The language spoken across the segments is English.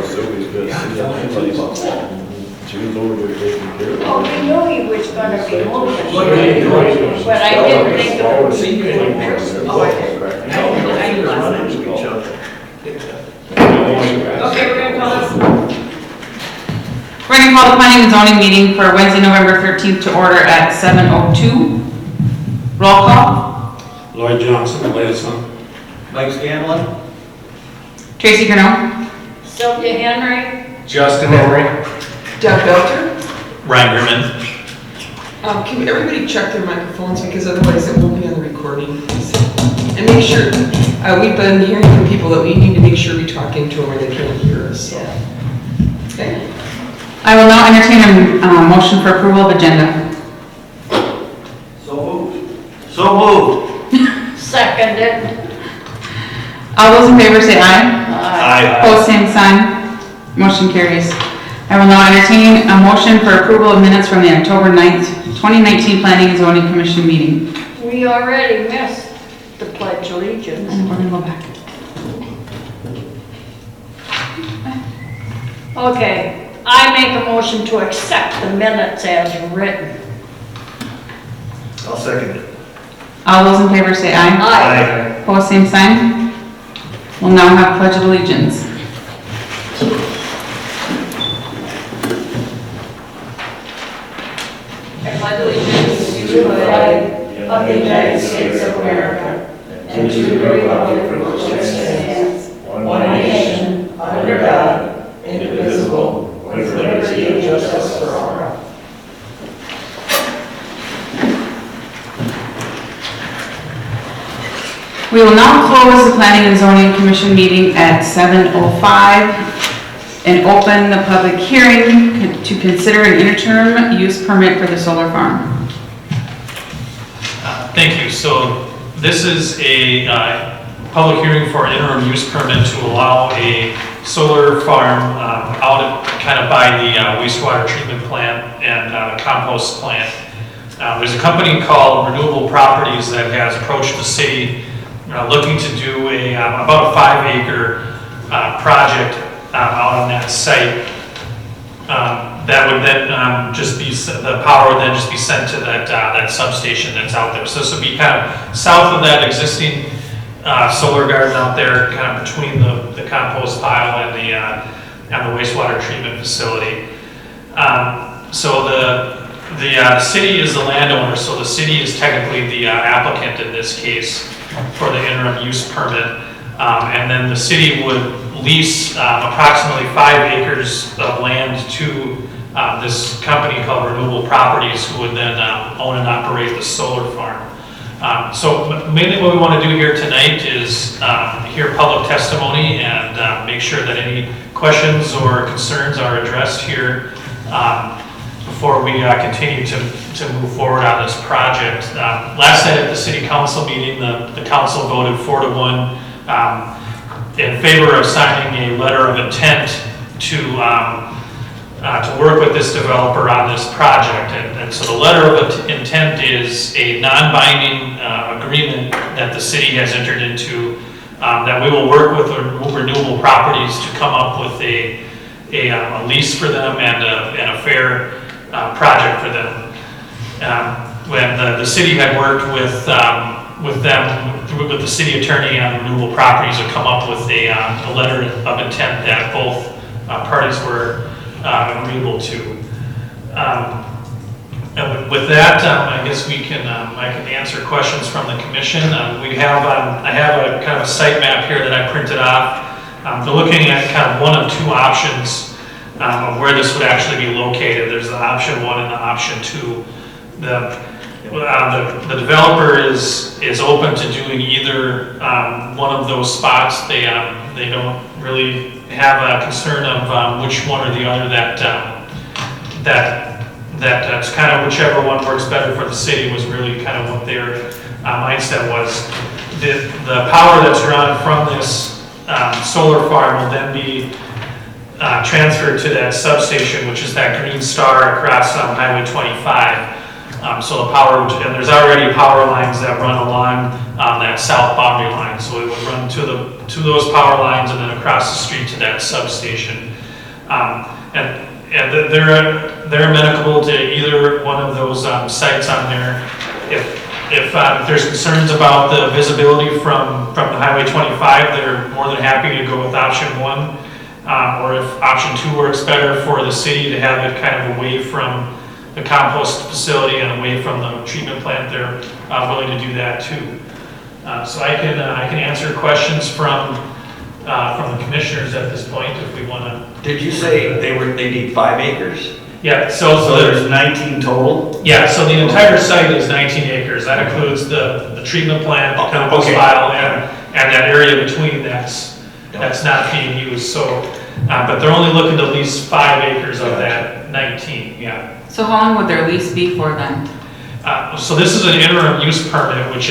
Sylvia's gonna see somebody about that. She was over there taking care of it. Oh, we knew he was gonna be moving. What are you doing? But I didn't think it would be. Okay, we're gonna call this. We're going to call the planning and zoning meeting for Wednesday, November 13th to order at 7:02. Roll call. Lloyd Johnson, latest one. Mike Scanlon. Tracy Gurno. Sylvia Henry. Justin Henry. Doug Belter. Ryan German. Can everybody check their microphones because otherwise it won't be on the recording. And make sure, we've been hearing from people that we need to make sure we talk into them or they can't hear us. So. Okay. I will now entertain a motion for approval of agenda. So moved. So moved. Seconded. All those in favor say aye. Aye. Opposed, same sign. Motion carries. I will now entertain a motion for approval of minutes from the October 9th, 2019 Planning and Zoning Commission meeting. We already missed the Pledge of Allegiance. And we're going to go back. Okay, I make a motion to accept the minutes as written. I'll second it. All those in favor say aye. Aye. Opposed, same sign. We'll now have Pledge of Allegiance. I pledge allegiance to the flag of the United States of America and to the republic for which it stands, one nation, under God, indivisible, with liberty and justice for all. We will now close the Planning and Zoning Commission meeting at 7:05 and open the public hearing to consider an interim use permit for the solar farm. Thank you. So this is a public hearing for an interim use permit to allow a solar farm out kind of by the wastewater treatment plant and the compost plant. There's a company called Renewable Properties that has approached the city looking to do about a 5-acre project out on that site. That would then just be, the power would then just be sent to that substation that's out there. So this would be kind of south of that existing solar garden out there, kind of between the compost pile and the wastewater treatment facility. So the city is the landowner, so the city is technically the applicant in this case for the interim use permit. And then the city would lease approximately 5 acres of land to this company called Renewable Properties, who would then own and operate the solar farm. So mainly what we want to do here tonight is hear public testimony and make sure that any questions or concerns are addressed here before we continue to move forward on this project. Last night at the city council meeting, the council voted 4-1 in favor of signing a letter of intent to work with this developer on this project. And so the letter of intent is a non-binding agreement that the city has entered into, that we will work with Renewable Properties to come up with a lease for them and a fair project for them. When the city had worked with them, with the city attorney and Renewable Properties, to come up with a letter of intent that both parties were agreeable to. And with that, I guess I can answer questions from the commission. I have a kind of a site map here that I printed off. They're looking at kind of one of two options of where this would actually be located. There's the option 1 and the option 2. The developer is open to doing either one of those spots. They don't really have a concern of which one or the other. That's kind of whichever one works better for the city was really kind of what their mindset was. The power that's drawn from this solar farm will then be transferred to that substation, which is that green star across Highway 25. So the power, and there's already power lines that run along that south boundary line. So it would run to those power lines and then across the street to that substation. And they're amenable to either one of those sites on there. If there's concerns about the visibility from the Highway 25, they're more than happy to go with option 1. Or if option 2 works better for the city to have it kind of away from the compost facility and away from the treatment plant, they're willing to do that too. So I can answer questions from the commissioners at this point if we want to. Did you say they need 5 acres? Yeah, So there's 19 total? Yeah, so the entire site is 19 acres. That includes the treatment plant, the compost Okay. pile, and that area between that's not being used. So, but they're only looking to lease 5 acres of that 19, yeah. So how long would their lease be for then? So this is an interim use permit, which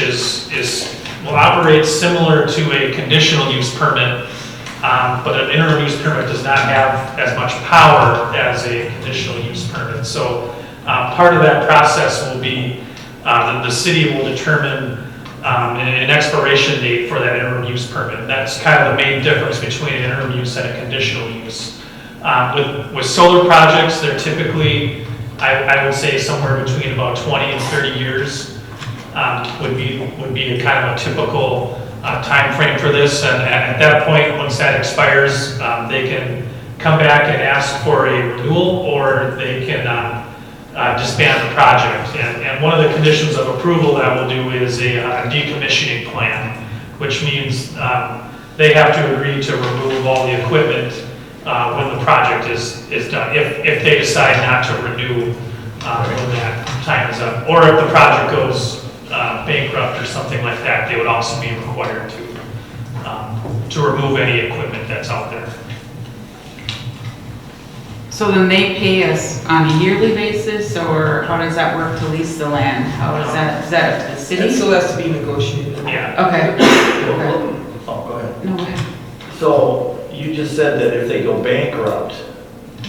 will operate similar to a conditional use permit, but an interim use permit does not have as much power as a conditional use permit. So part of that process will be that the city will determine an expiration date for that interim use permit. And that's kind of the main difference between an interim use and a conditional use. With solar projects, they're typically, I would say, somewhere between about 20 and 30 years would be a kind of a typical time frame for this. And at that point, once that expires, they can come back and ask for a renewal, or they can disband the project. And one of the conditions of approval that we'll do is a decommissioning plan, which means they have to agree to remove all the equipment when the project is done, if they decide not to renew when that time is up. Or if the project goes bankrupt or something like that, they would also be required to remove any equipment that's out there. So then they pay us on a yearly basis, or how does that work to lease the land? How is that up to the That city? still has to be negotiated. Yeah. Okay. Oh, go ahead. No, go ahead. So you just said that if they go bankrupt,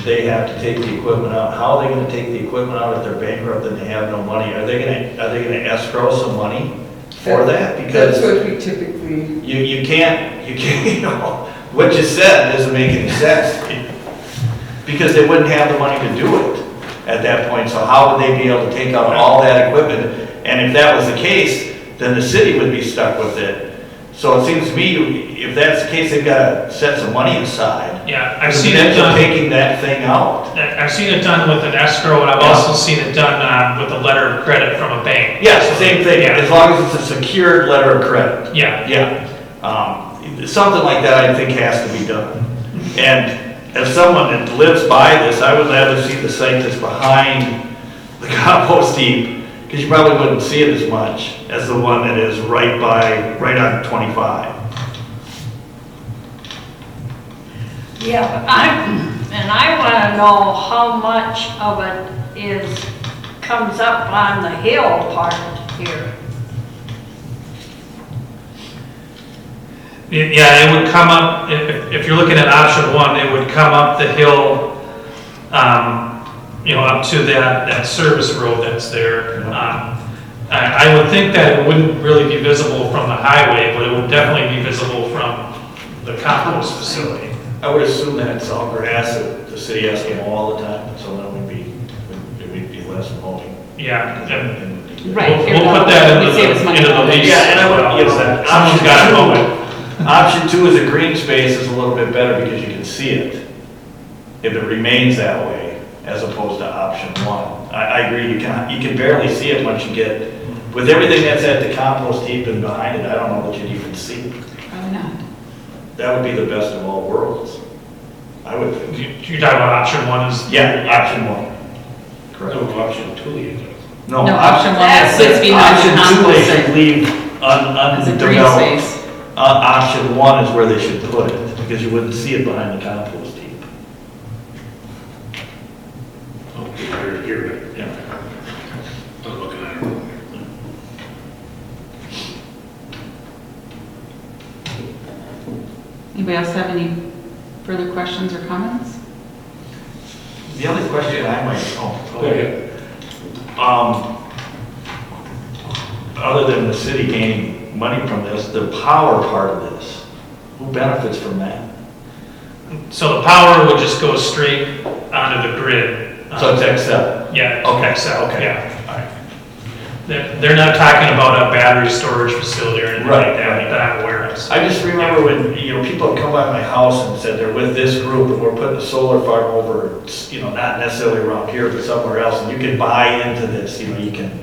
they have to take the equipment out. How are they gonna take the equipment out if they're bankrupt and they have no money? Are they gonna escrow some money for that? That's Because what we typically, you can't, you know, what you said doesn't make any sense. Because they wouldn't have the money to do it at that point, so how would they be able to take out all that equipment? And if that was the case, then the city would be stuck with it. So it seems to me, if that's the case, they've gotta set some money aside. Yeah, I've seen it Then done. taking that thing out. I've seen it done with an escrow, and I've also seen it done with a letter of credit from a bank. Yes, same thing, Yeah. as long as it's a secured letter of credit. Yeah, Yeah, something like that I think has to be done. And as someone that lives by this, I would rather see the site that's behind the compost heap, because you probably wouldn't see it as much as the one that is right on 25. Yeah, but I want to know how much of it comes up on the hill part here. Yeah, it would come up, if you're looking at option 1, it would come up the hill, up to that service road that's there. I would think that it wouldn't really be visible from the highway, but it would definitely be visible from the compost facility. I would assume that it's all grass that the city has to mow all the time, so that would be less mowing. Yeah, and Right. we'll put that We save us money into the on it. lease. Yeah, and I would, Someone's got to mow it. Option 2 is a green space is a little bit better because you can see it if it remains that way, as opposed to option 1. I agree, you can barely see it once you get, with everything that's at the compost heap and behind it, I don't know that you'd even see it. Probably not. That would be the best of all worlds, I would think. You're talking about option 1 is? Yeah, option 1. Correct. No, option 2, you do. No, No, option 1 is 6 feet high Option 2, compost they should site. leave It's a green undeveloped. space. Option 1 is where they should put it, because you wouldn't see it behind the compost heap. Oh, here, Yeah. I'm looking at it. Anybody else have any further questions or comments? The other question I might, Go ahead. other than the city gaining money from this, the power part of this, who benefits from that? So the power would just go straight onto the grid. So it's Excel? Yeah. Okay, Excel, okay. yeah. All right. They're not talking about a battery storage facility or anything Right, like that, right. that I'm aware of. I just remember when, people would come by my house and said they're with this group and we're putting a solar farm over, not necessarily around here, but somewhere else, and you can buy into this, you can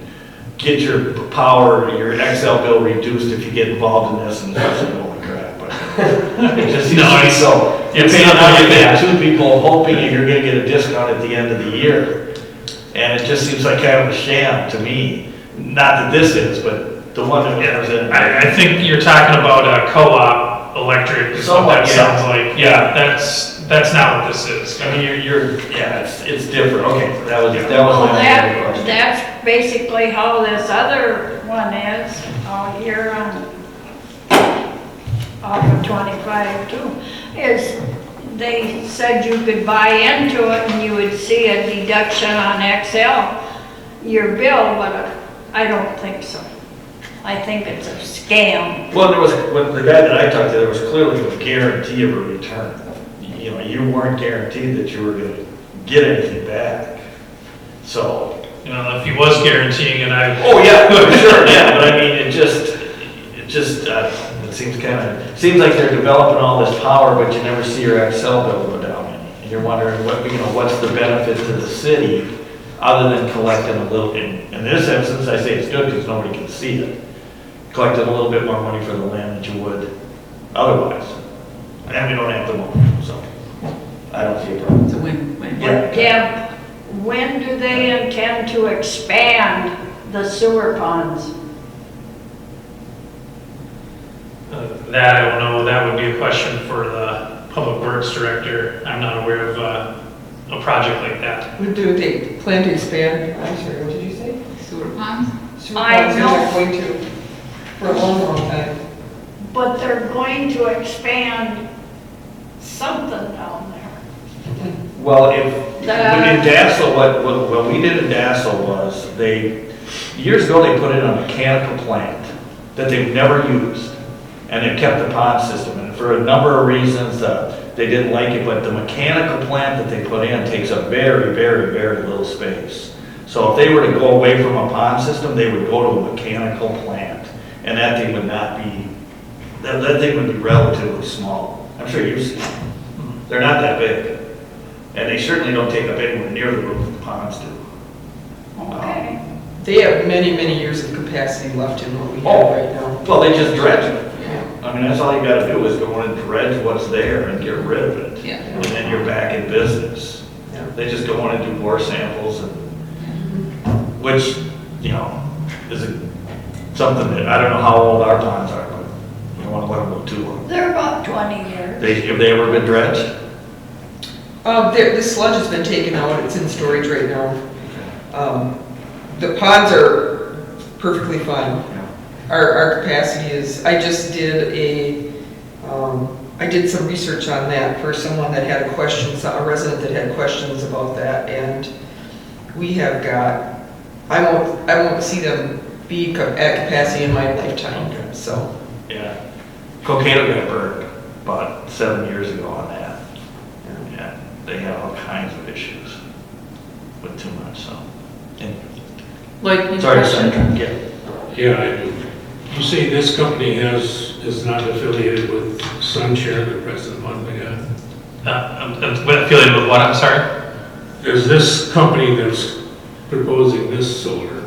get your power, your Excel bill reduced if you get involved in this, and it's like, holy crap, but it just seems to be so. You're it's paying not out like that. two people hoping that you're gonna get a discount at the end of the year. And it just seems like kind of a sham to me. Not that this is, but the one that was in. I think you're talking about a co-op electric, is what Somewhat, that yeah. sounds like. Yeah, that's not what this is. I mean, it's different, okay, that was Well, my only question. that's basically how this other one is, out here on, off of 25 too, is they said you could buy into it and you would see a deduction on Excel, your bill, but I don't think so. I think it's a scam. Well, with the guy that I talked to, there was clearly a guarantee of a return. You weren't guaranteed that you were gonna get anything back. So. If he was guaranteeing it, Oh, yeah, for sure, yeah, but I mean, it seems like they're developing all this power, but you never see your Excel bill go down. And you're wondering what's the benefit to the city other than collecting a little, in this instance, I say it's good because nobody can see it. Collecting a little bit more money for the land than you would otherwise. And we don't have the money, so I don't see a problem. It's a win-win. But Deb, when do they intend to expand the sewer ponds? that I don't know, that would be a question for the Public Works Director. I'm not aware of a project like that. Do they plan to expand, I'm sorry, what did you say? Sewer ponds? Sewer I ponds, know. they're going to, for a long, long time. But they're going to expand something down there. Well, in Dassel, what we did in Dassel was years ago, they put in a mechanical plant that they've never used. And they kept the pond system, and for a number of reasons, they didn't like it, but the mechanical plant that they put in takes up very, very, very little space. So if they were to go away from a pond system, they would go to a mechanical plant. And that thing would not be, that thing would be relatively small. I'm sure you've seen them. They're not that big. And they certainly don't take up anywhere near the roof the ponds do. Okay. They have many, many years of capacity left in what we have right now. Well, they just dredge it. Yeah. I mean, that's all you gotta do is go in and dredge what's there and get rid of it. Yeah. And then you're back in business. Yeah. They just go in and do more samples and, which, is something that, I don't know how old our ponds are, but you don't wanna let them go too long. They're about 20 years. Have they ever been dredged? The sludge has been taken out, it's in storage right now. The ponds are perfectly fine. Our capacity is, I just did I did some research on that for someone that had a resident that had questions about that, and we have got, I won't see them be at capacity in my lifetime, so. Yeah. Cocaine got burned about 7 years ago on that. Yeah, they have all kinds of issues with too much, so. Anyway. Like, Sorry, question? Senator. Yeah. Yeah, I do. You say this company is not affiliated with SunShare, the present one we got? Affiliated with what, I'm sorry? Is this company that's proposing this solar,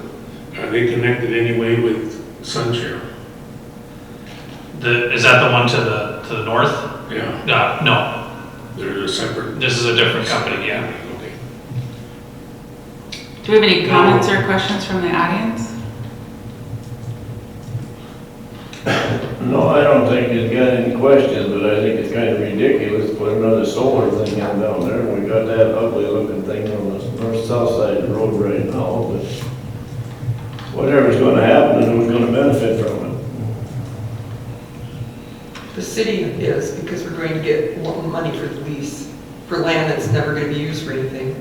are they connected anyway with SunShare? Is that the one to the north? Yeah, No, they're a separate. this is a different company, yeah. Okay. Do we have any comments or questions from the audience? No, I don't think he's got any questions, but I think it's kind of ridiculous to put another solar thing in down there. We got that ugly looking thing on the north-south side of the road right now, but whatever's gonna happen, and who's gonna benefit from it? The city is, because we're going to get more money for the lease, for land that's never going to be used for anything.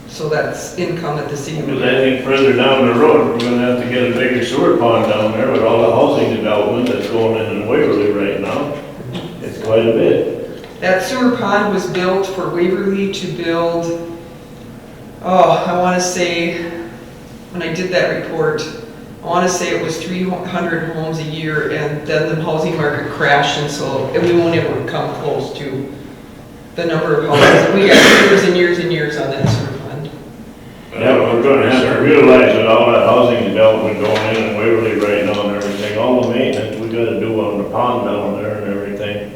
So that's income that the city Because would I get. think further down the road, we're gonna have to get a bigger sewer pond down there with all the housing development that's going in Waverly right now. It's quite a bit. That sewer pond was built for Waverly to build, I want to say, when I did that report, I want to say it was 300 homes a year, and then the housing market crashed, and we won't ever come close to the number of houses. We got years and years and years on that sewer pond. Yeah, but we're gonna have to realize that all that housing development going in Waverly right now and everything, all the maintenance we gotta do on the pond down there and everything.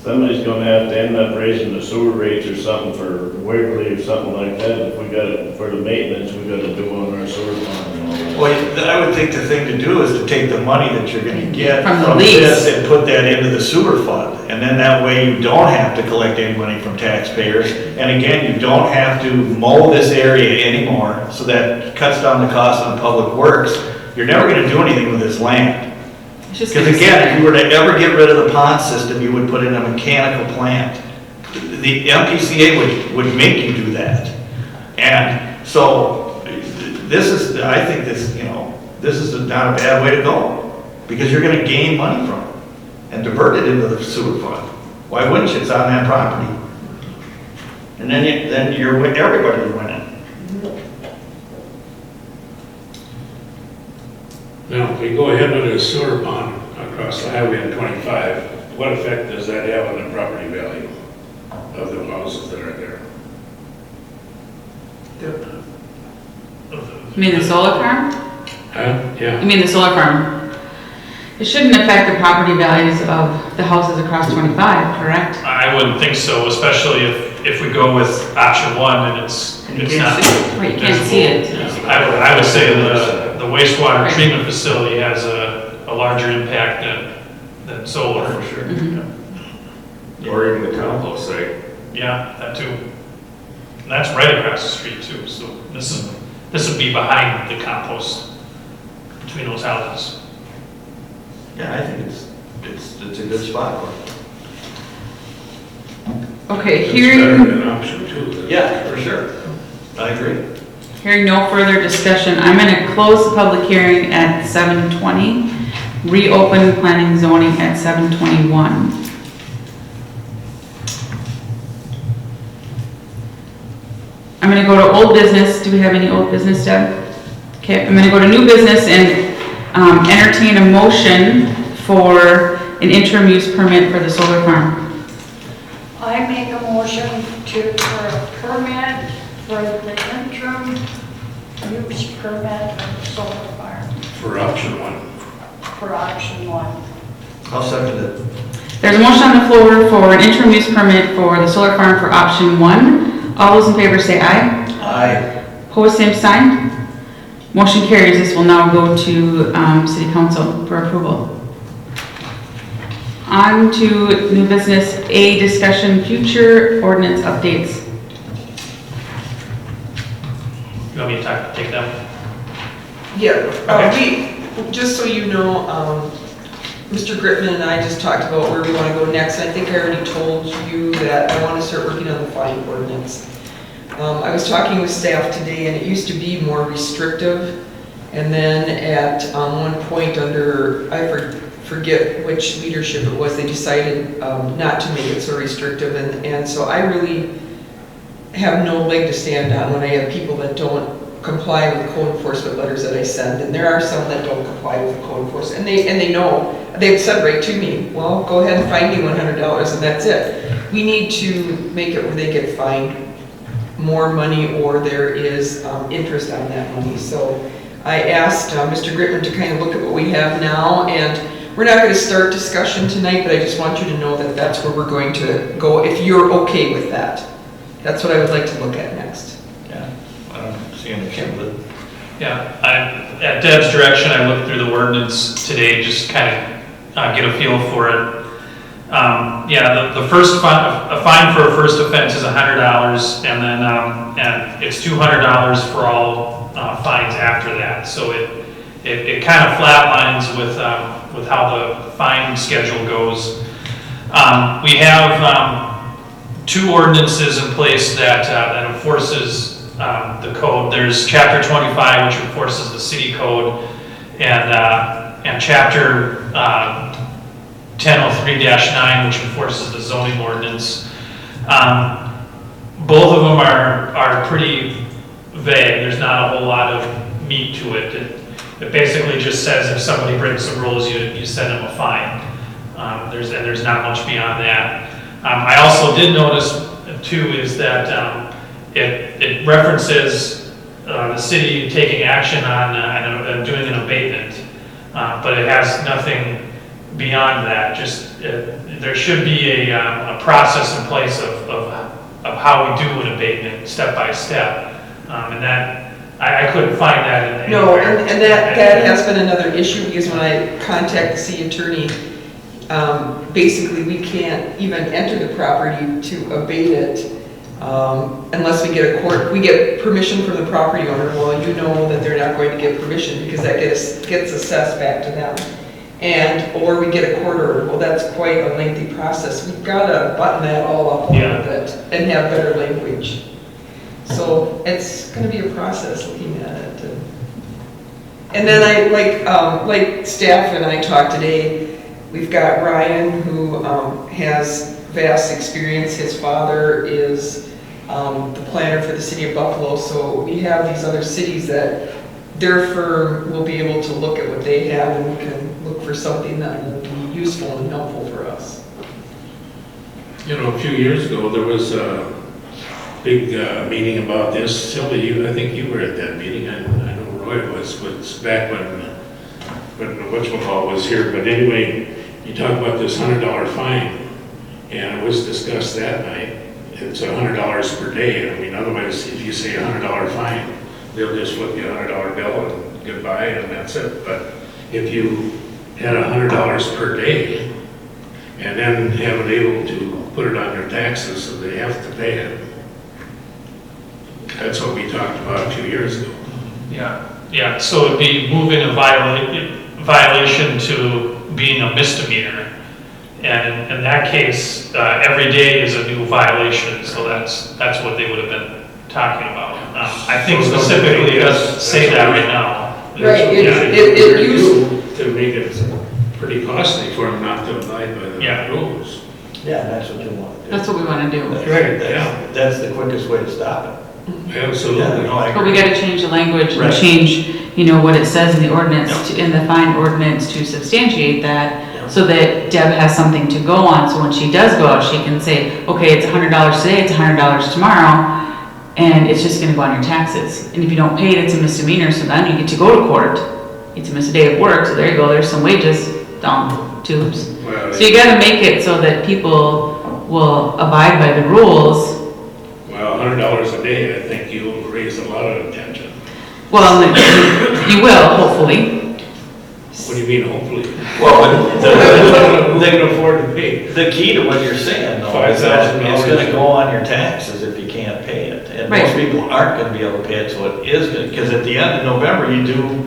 Somebody's gonna have to end up raising the sewer rates or something for Waverly or something like that, if we got it, for the maintenance we gotta do on our sewer pond and all that. Well, I would think the thing to do is to take the money that you're gonna get From the from lease. this and put that into the sewer fund. And then that way you don't have to collect any money from taxpayers. And again, you don't have to mow this area anymore, so that cuts down the cost on public works. You're never gonna do anything with this land. It's just Because gonna sit again, if there. you were to ever get rid of the pond system, you would put in a mechanical plant. The MPCA would make you do that. And so, this is, I think this, this is not a bad way to go. Because you're gonna gain money from it and divert it into the sewer fund. Why wouldn't you? It's on that property. And then everybody's winning. Now, if we go ahead with a sewer pond across the highway on 25, what effect does that have on the property value of the houses that are there? You mean the solar farm? Huh? Yeah. You mean the solar farm? It shouldn't affect the property values of the houses across 25, correct? I wouldn't think so, especially if we go with option one and it's not. Right, you can't see it. I would say the wastewater treatment facility has a larger impact than solar. For sure. Or even the compost site. Yeah, that too. And that's right across the street too, so this would be behind the compost between those houses. Yeah, I think it's a good spot for it. Okay, It's hearing... better than option two. Yeah, for sure. I agree. Hearing no further discussion, I'm going to close the public hearing at 7:20, reopen planning and zoning at 7:21. I'm going to go to old business. Do we have any old business, Deb? Okay, I'm going to go to new business and entertain a motion for an interim use permit for the solar farm. I make a motion for a permit for the interim use permit of the solar farm For option one. for option one. I'll second it. There's a motion on the floor for an interim use permit for the solar farm for option 1. All those in favor say aye. Aye. Opposed, same sign. Motion carries. This will now go to City Council for approval. On to new business A, discussion future ordinance updates. You want me to take them? Yeah, just so you know, Mr. Gritman and I just talked about where we want to go next. I think I already told you that I want to start working on the fine ordinance. I was talking with staff today, and it used to be more restrictive. And then at one point under, I forget which leadership it was, they decided not to make it so restrictive. And so I really have no leg to stand on when I have people that don't comply with code enforcement letters that I send. And there are some that don't comply with the code enforcement. And they know, they've said right to me, well, go ahead and fine me $100 and that's it. We need to make it where they get fined more money or there is interest on that money. So I asked Mr. Gritman to kind of look at what we have now, and we're not going to start discussion tonight, but I just want you to know that that's where we're going to go, if you're okay with that. That's what I would like to look at next. Yeah, I don't see any issue with it. Yeah, at Deb's direction, I looked through the ordinance today, just kind of get a feel for it. Yeah, the first fine, a fine for a first offense is $100, and then and it's $200 for all fines after that. So it kind of flatlines with how the fine schedule goes. We have 2 ordinances in place that enforces the code. There's chapter 25, which enforces the city code, and chapter 1003-9, which enforces the zoning ordinance. Both of them are pretty vague. There's not a whole lot of meat to it. It basically just says if somebody breaks the rules, you send them a fine. There's not much beyond that. I also did notice too is that it references the city taking action on doing an abatement, but it has nothing beyond that. Just there should be a process in place of how we do an abatement step by step, and that I couldn't find that in No, anywhere. and that has been another issue, because when I contact the city attorney, basically we can't even enter the property to abate it unless we get we get permission from the property owner. Well, you know that they're not going to get permission because that gets assessed back to them. Or we get a court order. Well, that's quite a lengthy process. We've got to button that all up a little bit and have better language. So it's going to be a process looking at it. And then like staff and I talked today, we've got Ryan who has vast experience. His father is the planner for the city of Buffalo. So we have these other cities that their firm will be able to look at what they have, and we can look for something that will be useful and helpful for us. You know, a few years ago, there was a big meeting about this. Sylvia, I think you were at that meeting. I know Roy was back when whatchamacallit was here. But anyway, you talk about this $100 fine, and it was discussed that night. It's $100 per day. I mean, otherwise, if you say $100 fine, they'll just flip you a $100 bill and goodbye, and that's it. But if you had $100 per day, and then haven't able to put it on their taxes, so they have to pay it. That's what we talked about a few years ago. Yeah, so it'd be moving a violation to being a misdemeanor. And in that case, every day is a new violation, so that's what they would have been talking about. I think specifically it doesn't say that right now. Right, It used to make it pretty costly for them not to abide by the rules. Yeah, that's what you want to do. That's what we want to do. Right, yeah. That's the quickest way to stop it. Absolutely. Yeah, no, I But we agree. got to change the language and Right. change, what it says in the ordinance, in the fine ordinance to substantiate that, so that Deb has something to go on. So when she does go out, she can say, okay, it's $100 today, it's $100 tomorrow, and it's just going to go on your taxes. And if you don't pay it, it's a misdemeanor, so then you get to go to court. It's a miss a day of work, so there you go, there's some wages down tubes. Well, So you got to make it so that people will abide by the rules. Well, $100 a day, I think you'll raise a lot of attention. Well, you will, hopefully. What do you mean, hopefully? Well, They can afford to pay. the key to what you're saying, though, is that it's gonna go on your taxes if you can't pay it. And most Right. people aren't gonna be able to pay it, so it is gonna, because at the end of November, you do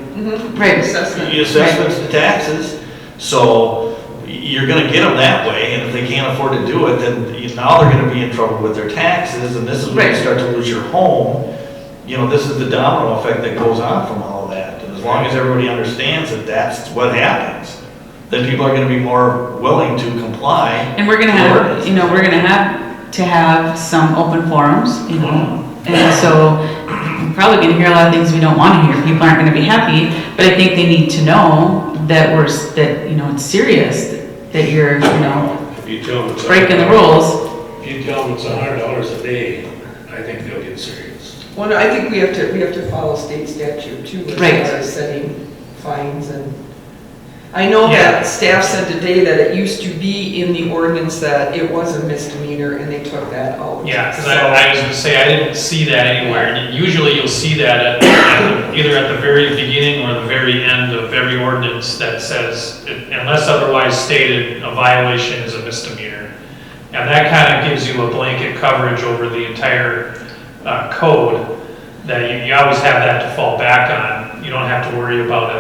Right. Assessment. your assessments to taxes, so you're gonna get them that way, and if they can't afford to do it, then now they're gonna be in trouble with their taxes, and this is when you Right. start to lose your home. This is the domino effect that goes on from all of that, and as long as everybody understands that that's what happens, then people are gonna be more willing to comply. And we're gonna have, we're gonna have to have some open forums, and so we're probably gonna hear a lot of things we don't wanna hear. People aren't gonna be happy, but I think they need to know that it's serious, that you're, If you tell them it's breaking the rules. If you tell them it's $100 a day, I think they'll get serious. Well, I think we have to follow state statute too, as Right. far as setting fines. And I know that staff said today that it used to be in the ordinance that it was a misdemeanor, and they took that out. Yeah, because So- I was gonna say, I didn't see that anywhere. Usually you'll see that either at the very beginning or the very end of every ordinance that says, unless otherwise stated, a violation is a misdemeanor. And that kind of gives you a blanket coverage over the entire code, that you always have that to fall back on. You don't have to worry about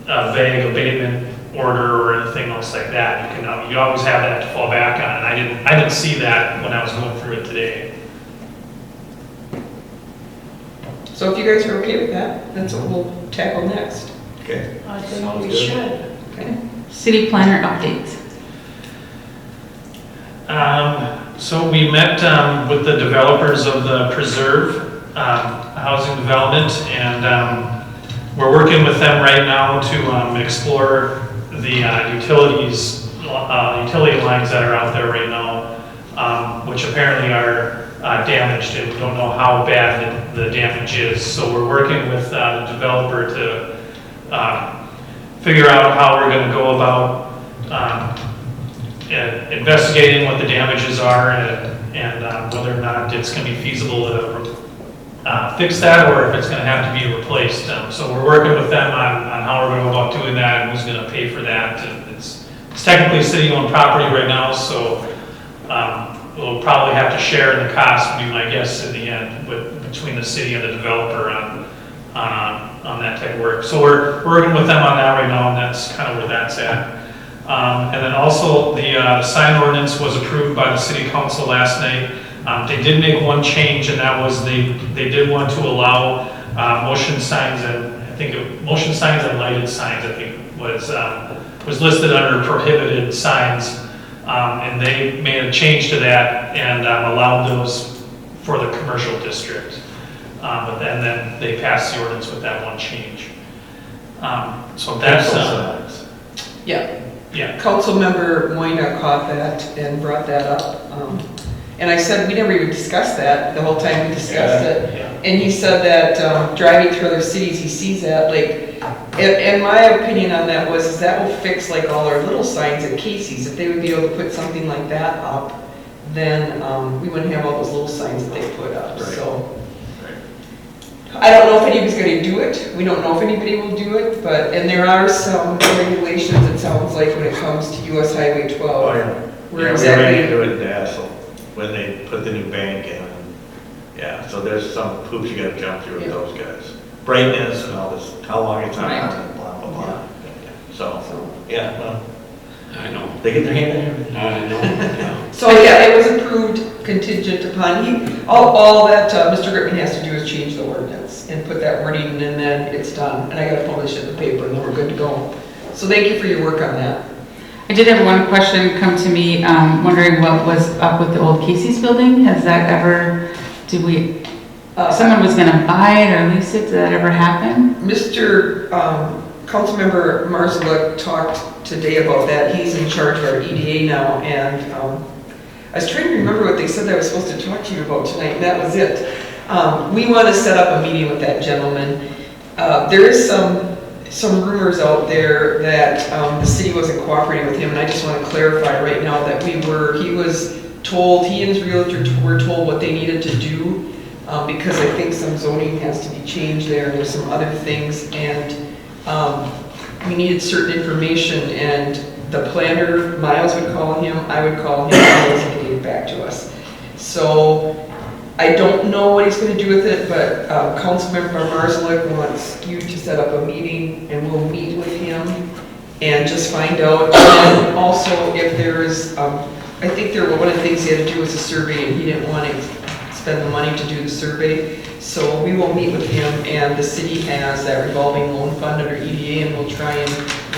a vague abatement order or anything else like that. You always have that to fall back on, and I didn't see that when I was going through it today. So if you guys are okay with that, that's what we'll tackle next. Okay. I think Sounds we good. should. Okay? City planner updates. So we met with the developers of the Preserve Housing Development, and we're working with them right now to explore the utility lines that are out there right now, which apparently are damaged, and we don't know how bad the damage is. So we're working with the developer to figure out how we're going to go about investigating what the damages are and whether or not it's going to be feasible to fix that, or if it's going to have to be replaced. So we're working with them on how we're going to go about doing that and who's going to pay for that. And it's technically city-owned property right now, so we'll probably have to share in the cost, would be my guess in the end, between the city and the developer on that type of work. So we're working with them on that right now, and that's kind of where that's at. And then also the sign ordinance was approved by the city council last night. They did make one change, and that was they did want to allow motion signs and motion signs and lighted signs, I think was listed under prohibited signs. And they made a change to that and allowed those for the commercial district. But then they passed the ordinance with that one change. So that's, Yeah. yeah. Councilmember Moyna caught that and brought that up. And I said, we never even discussed that, the whole time we discussed it. Yeah. And he said that driving through other cities, he sees that, like, and my opinion on that was, is that will fix like all our little signs at Casey's. If they would be able to put something like that up, then we wouldn't have all those little signs that they put up, Right. so. I don't know if anybody's gonna do it, we don't know if anybody will do it, but, and there are some regulations, it sounds like, when it comes to US Highway 12. Oh, yeah. Where Yeah, exactly. we ran into it in Dassel when they put the new bank in. Yeah, so there's some hoops you gotta jump through with Yeah. those guys. Brightness and all this, how long it's on, Right. and blah, blah, blah. So, yeah, well, I know, they get their hand in everything. I know, yeah. So yeah, it was approved contingent upon, all that Mr. Griffin has to do is change the ordinance and put that wording in, and then it's done. And I gotta publish it in the paper, and then we're good to go. So thank you for your work on that. I did have one question come to me, wondering what was up with the old Casey's building. Has that ever, someone was gonna buy it or lease it, did that ever happen? Mr. Councilmember Marzalek talked today about that. He's in charge of our EDA now, and I was trying to remember what they said that I was supposed to talk to you about tonight, and that was it. We want to set up a meeting with that gentleman. There is some rumors out there that the city wasn't cooperating with him, and I just want to clarify right now that he was told, he and his realtor were told what they needed to do, because I think some zoning has to be changed there, and there's some other things, and we needed certain information, and the planner, Miles would call him, I would call him, and he wasn't getting it back to us. So I don't know what he's going to do with it, but Councilmember Marzalek wants you to set up a meeting, and we'll meet with him and just find out. And also, if there's, I think one of the things he had to do was a survey, and he didn't want to spend the money to do the survey. So we will meet with him, and the city has that revolving loan fund under EDA, and we'll try and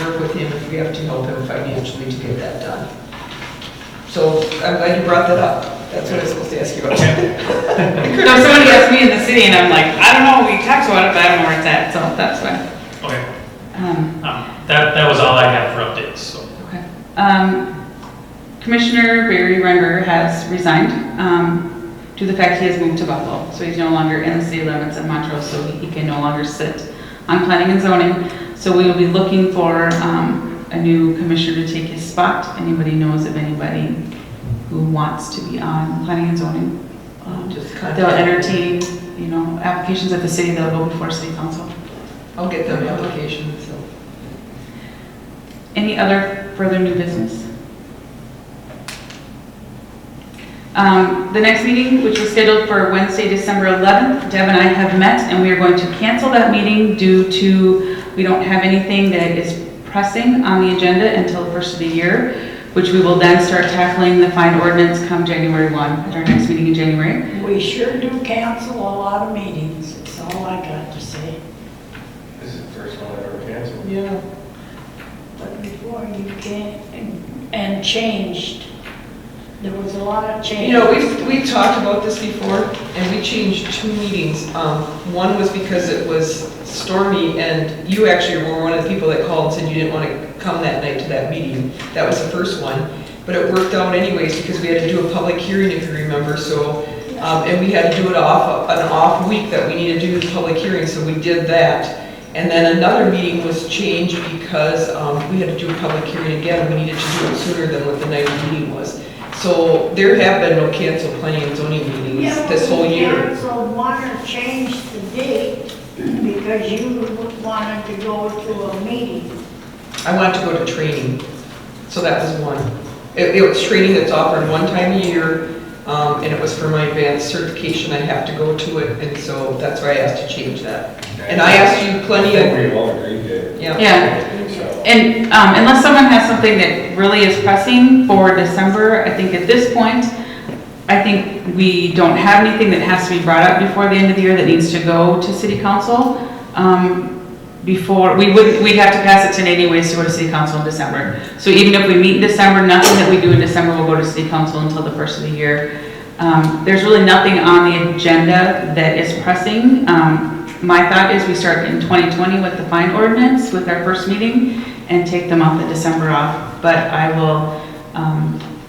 work with him if we have to help him financially to get that done. So I'm glad you brought that up. That's what I was supposed to ask you about. No, somebody asked me in the city and I'm like, I don't know, we talked about it, but I don't know where it's at, so that's fine. Okay. Um, That was all I had for updates, so. Okay. Commissioner Barry Renberg has resigned due to the fact he has moved to Buffalo. So he's no longer in the city limits of Montrose, so he can no longer sit on planning and zoning. So we will be looking for a new commissioner to take his spot. Anybody knows of anybody who wants to be on planning and zoning? Just They'll contact me. entertain, applications at the city, they'll go before city council. I'll get them applications, so. Any other further new business? The next meeting, which was scheduled for Wednesday, December 11th, Deb and I have met, and we are going to cancel that meeting due to, we don't have anything that is pressing on the agenda until the first of the year, which we will then start tackling the fine ordinance come January 1 at our next meeting in January. We sure do cancel a lot of meetings, so. all I got to say. This is the first one I've ever canceled. Yeah. But before you came and changed, there was a lot of change. You know, we've talked about this before, and we changed 2 meetings. One was because it was stormy, and you actually were one of the people that called and said you didn't want to come that night to that meeting. That was the first one, but it worked out anyways, because we had to do a public hearing, if you remember, so, and we had to do it an off week that we needed to do the public hearing, so we did that. And then another meeting was changed because we had to do a public hearing again, we needed to do it sooner than what the night meeting was. So there have been no canceled planning and zoning meetings this whole year. Yeah, canceled one or changed the date because you wanted to go to a meeting. I wanted to go to training, so that was one. It was training that's offered 1 time a year, and it was for my advanced certification, I have to go to it, and so that's why I asked to change that. And I asked you plenty I think of, we all agreed that. yeah. Yeah. I think so. And unless someone has something that really is pressing for December, I think at this point, I think we don't have anything that has to be brought up before the end of the year that needs to go to city council. Before, we'd have to pass it to anyways to go to city council in December. So even if we meet in December, nothing that we do in December will go to city council until the first of the year. There's really nothing on the agenda that is pressing. My thought is we start in 2020 with the fine ordinance with our first meeting and take the month of December off. But I will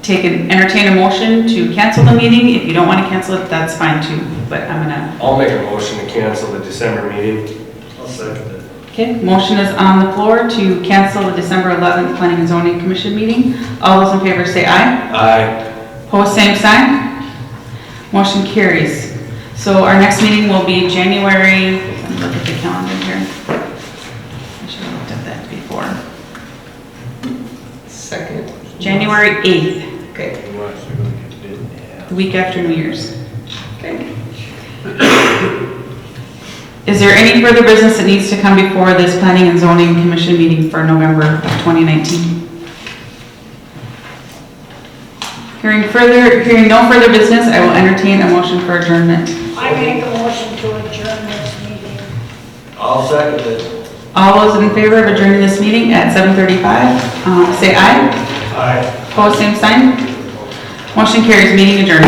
entertain a motion to cancel the meeting. If you don't want to cancel it, that's fine too. But I'm gonna. I'll make a motion to cancel the December meeting. I'll second it. Okay, motion is on the floor to cancel the December 11th Planning and Zoning Commission meeting. All those in favor say aye. Aye. Opposed, same sign. Motion carries. So our next meeting will be January, let me look at the calendar here. I should have looked at that before. Second. January 8th, Okay. the week after New Year's. Okay. Is there any further business that needs to come before this Planning and Zoning Commission meeting for November of 2019? Hearing no further business, I will entertain a motion for adjournment. I make a motion to adjourn this meeting. I'll second it. All those in favor of adjourning this meeting at 7:35, say aye. Aye. Opposed, same sign. Motion carries, meeting adjourned.